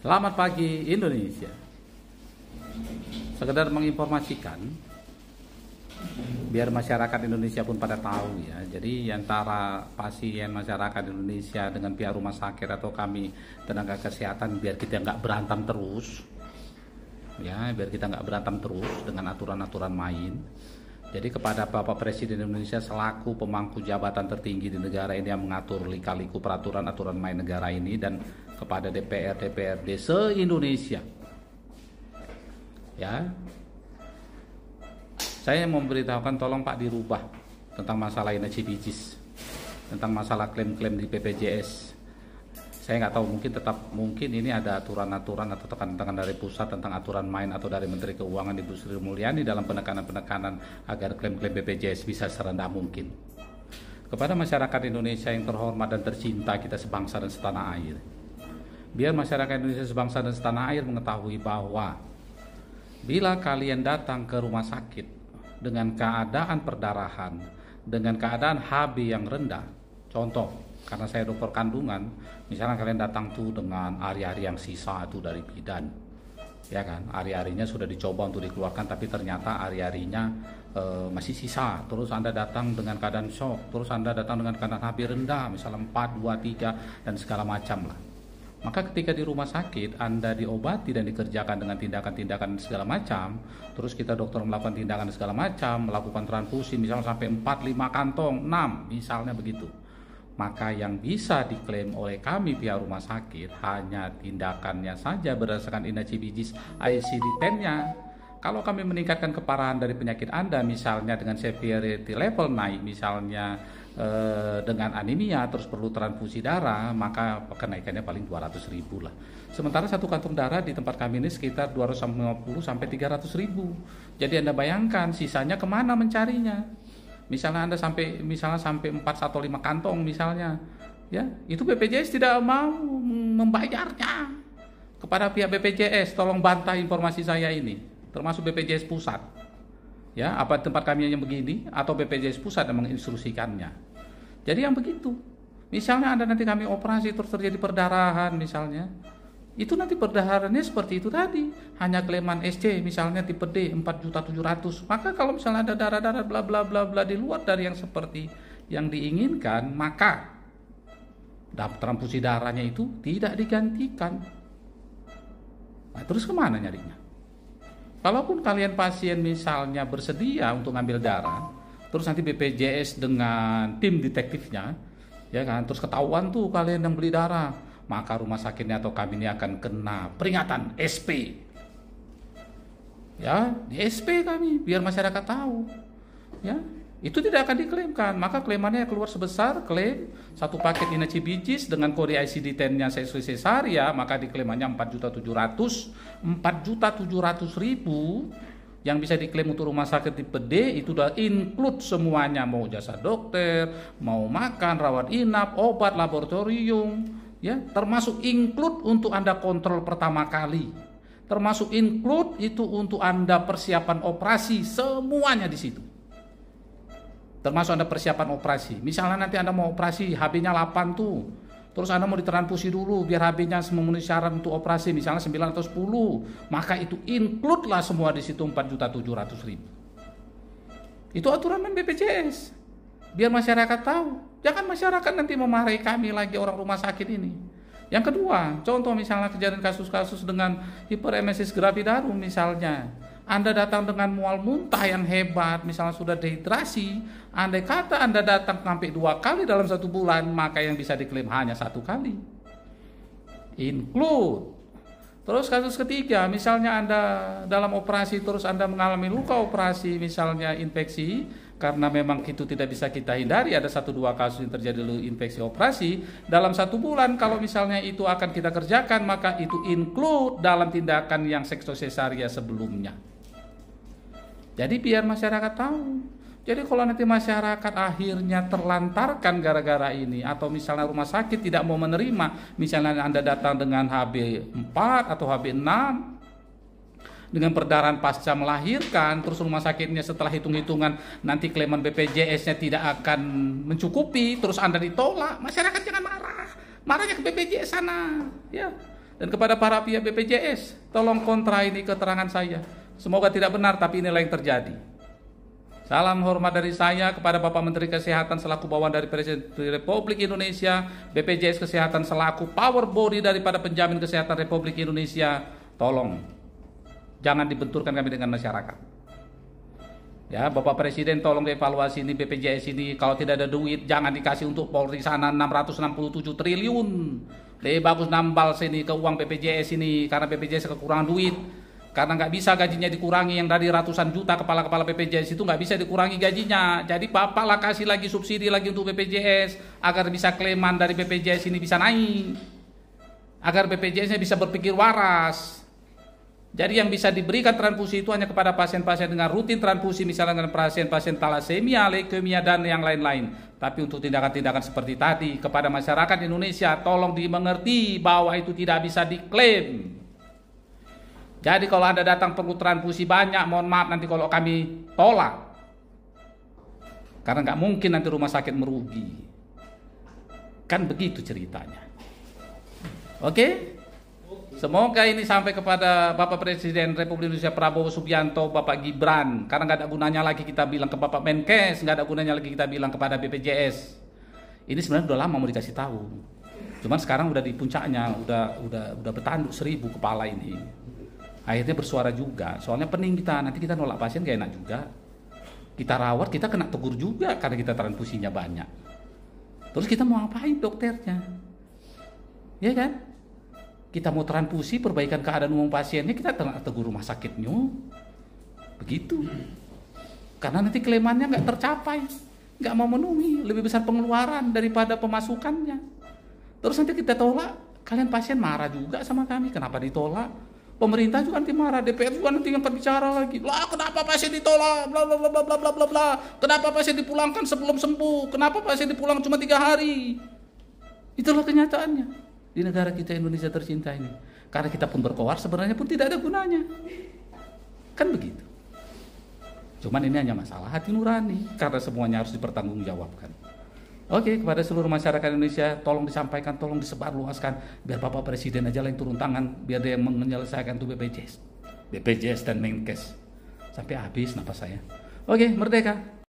Selamat pagi Indonesia. Sekedar menginformasikan biar masyarakat Indonesia pun pada tahu ya. Jadi antara pasien masyarakat Indonesia dengan pihak rumah sakit atau kami tenaga kesehatan biar kita nggak berantem terus. Ya, biar kita nggak berantem terus dengan aturan-aturan main. Jadi kepada Bapak Presiden Indonesia selaku pemangku jabatan tertinggi di negara ini yang mengatur lika-liku peraturan-aturan main negara ini, dan kepada DPRD se-Indonesia, ya, saya memberitahukan tolong Pak dirubah tentang masalah INACBJIS, tentang masalah klaim-klaim di BPJS. Saya nggak tahu, mungkin ini ada aturan-aturan atau tekanan dari pusat tentang aturan main atau dari Menteri Keuangan Ibu Sri Mulyani dalam penekanan agar klaim-klaim BPJS bisa serendah mungkin. Kepada masyarakat Indonesia yang terhormat dan tercinta kita sebangsa dan setanah air, biar masyarakat Indonesia sebangsa dan setanah air mengetahui bahwa bila kalian datang ke rumah sakit dengan keadaan perdarahan, dengan keadaan HB yang rendah, contoh, karena saya dokter kandungan, misalnya kalian datang tuh dengan ari-ari yang sisa itu dari bidan, ya kan, ari-arinya sudah dicoba untuk dikeluarkan tapi ternyata ari-arinya masih sisa, terus Anda datang dengan keadaan shock, terus Anda datang dengan keadaan HB rendah, misalnya 4, 2, 3 dan segala macam lah. Maka ketika di rumah sakit Anda diobati dan dikerjakan dengan tindakan-tindakan segala macam, terus kita dokter melakukan tindakan segala macam, melakukan transfusi misalnya sampai 4, 5 kantong, 6 misalnya begitu, maka yang bisa diklaim oleh kami pihak rumah sakit hanya tindakannya saja berdasarkan INACBJIS ICD-10-nya. Kalau kami meningkatkan keparahan dari penyakit Anda, misalnya dengan severity level naik, misalnya dengan anemia terus perlu transfusi darah, maka kenaikannya paling 200.000 lah. Sementara satu kantong darah di tempat kami ini sekitar 250 sampai 300.000. Jadi Anda bayangkan sisanya kemana mencarinya? Misalnya Anda sampai 4 atau 5 kantong misalnya, ya, itu BPJS tidak mau membayarnya. Kepada pihak BPJS tolong bantah informasi saya ini, termasuk BPJS pusat. Ya, apa tempat kami yang begini atau BPJS pusat yang menginstruksikannya. Jadi yang begitu. Misalnya Anda nanti kami operasi terus terjadi perdarahan misalnya, itu nanti perdarahannya seperti itu tadi, hanya klaiman SC misalnya tipe D 4.700.000. Maka kalau misalnya ada darah-darah bla bla bla bla di luar dari yang seperti yang diinginkan, maka transfusi darahnya itu tidak digantikan. Nah, terus kemana nyarinya? Kalaupun kalian pasien misalnya bersedia untuk ngambil darah, terus nanti BPJS dengan tim detektifnya, ya kan, terus ketahuan tuh kalian yang beli darah, maka rumah sakitnya atau kami ini akan kena peringatan SP. Ya, di SP kami biar masyarakat tahu. Ya, itu tidak akan diklaimkan. Maka klaimannya keluar sebesar klaim satu paket INACBJIS dengan kode ICD-10-nya sesuai cesaria, maka diklaimannya 4.700.000 yang bisa diklaim untuk rumah sakit tipe D. Itu udah include semuanya, mau jasa dokter, mau makan, rawat inap, obat, laboratorium, ya, termasuk include untuk Anda kontrol pertama kali, termasuk include itu untuk Anda persiapan operasi, semuanya di situ. Termasuk Anda persiapan operasi. Misalnya nanti Anda mau operasi, HB-nya 8 tuh. Terus Anda mau ditransfusi dulu biar HB-nya memenuhi syarat untuk operasi, misalnya 9 atau 10. Maka itu include lah semua di situ 4.700.000. Itu aturan BPJS. Biar masyarakat tahu. Jangan masyarakat nanti memarahi kami lagi orang rumah sakit ini. Yang kedua, contoh misalnya kejadian kasus-kasus dengan hiperemesis gravidarum misalnya. Anda datang dengan mual muntah yang hebat, misalnya sudah dehidrasi, andai kata Anda datang sampai 2 kali dalam 1 bulan, maka yang bisa diklaim hanya 1 kali. Include. Terus kasus ketiga, misalnya Anda dalam operasi terus Anda mengalami luka operasi, misalnya infeksi, karena memang itu tidak bisa kita hindari, ada 1-2 kasus yang terjadi infeksi operasi dalam 1 bulan. Kalau misalnya itu akan kita kerjakan, maka itu include dalam tindakan yang seksosesaria sebelumnya. Jadi biar masyarakat tahu. Jadi kalau nanti masyarakat akhirnya terlantarkan gara-gara ini, atau misalnya rumah sakit tidak mau menerima, misalnya Anda datang dengan HB 4 atau HB 6 dengan perdarahan pasca melahirkan, terus rumah sakitnya setelah hitung-hitungan nanti klaiman BPJS-nya tidak akan mencukupi, terus Anda ditolak, masyarakat jangan marah. Marahnya ke BPJS sana, ya. Dan kepada para pihak BPJS, tolong kontra ini keterangan saya. Semoga tidak benar, tapi inilah yang terjadi. Salam hormat dari saya kepada Bapak Menteri Kesehatan selaku bawahan dari Presiden Republik Indonesia, BPJS Kesehatan selaku power body daripada penjamin kesehatan Republik Indonesia. Tolong, jangan dibenturkan kami dengan masyarakat. Ya, Bapak Presiden tolong evaluasi ini BPJS ini. Kalau tidak ada duit, jangan dikasih untuk Polri sana 667 triliun. Lebih bagus nambal sini ke uang BPJS ini, karena BPJS kekurangan duit. Karena nggak bisa gajinya dikurangi, yang dari ratusan juta kepala-kepala BPJS itu nggak bisa dikurangi gajinya. Jadi Bapak lah kasih lagi subsidi lagi untuk BPJS, agar bisa klaiman dari BPJS ini bisa naik. Agar BPJS-nya bisa berpikir waras. Jadi yang bisa diberikan transfusi itu hanya kepada pasien-pasien dengan rutin transfusi, misalnya dengan pasien-pasien talasemia, leukemia, dan yang lain-lain. Tapi untuk tindakan-tindakan seperti tadi, kepada masyarakat Indonesia, tolong dimengerti bahwa itu tidak bisa diklaim. Jadi kalau Anda datang perlu transfusi banyak, mohon maaf nanti kalau kami tolak. Karena nggak mungkin nanti rumah sakit merugi. Kan begitu ceritanya. Oke? Semoga ini sampai kepada Bapak Presiden Republik Indonesia Prabowo Subianto, Bapak Gibran. Karena nggak ada gunanya lagi kita bilang ke Bapak Menkes, nggak ada gunanya lagi kita bilang kepada BPJS. Ini sebenarnya udah lama mau dikasih tahu. Cuman sekarang udah di puncaknya, udah bertanduk 1000 kepala ini. Akhirnya bersuara juga. Soalnya pening kita, nanti kita nolak pasien gak enak juga. Kita rawat, kita kena tegur juga karena kita transfusinya banyak. Terus kita mau ngapain dokternya? Ya kan? Kita mau transfusi, perbaikan keadaan umum pasiennya, kita tegur rumah sakitnya. Begitu. Karena nanti klaimannya nggak tercapai, nggak mau memenuhi, lebih besar pengeluaran daripada pemasukannya. Terus nanti kita tolak, kalian pasien marah juga sama kami, kenapa ditolak? Pemerintah juga nanti marah, DPR juga nanti yang berbicara lagi. Lah, kenapa pasien ditolak? Bla bla bla bla bla bla bla. Kenapa pasien dipulangkan sebelum sembuh? Kenapa pasien dipulang cuma 3 hari? Itulah kenyataannya di negara kita Indonesia tercinta ini. Karena kita pun berkoar sebenarnya pun tidak ada gunanya. Kan begitu. Cuman ini hanya masalah hati nurani, karena semuanya harus dipertanggungjawabkan. Oke, kepada seluruh masyarakat Indonesia, tolong disampaikan, tolong disebarluaskan, biar Bapak Presiden aja yang turun tangan, biar dia yang menyelesaikan itu BPJS dan Menkes. Sampai habis napas saya. Oke, merdeka.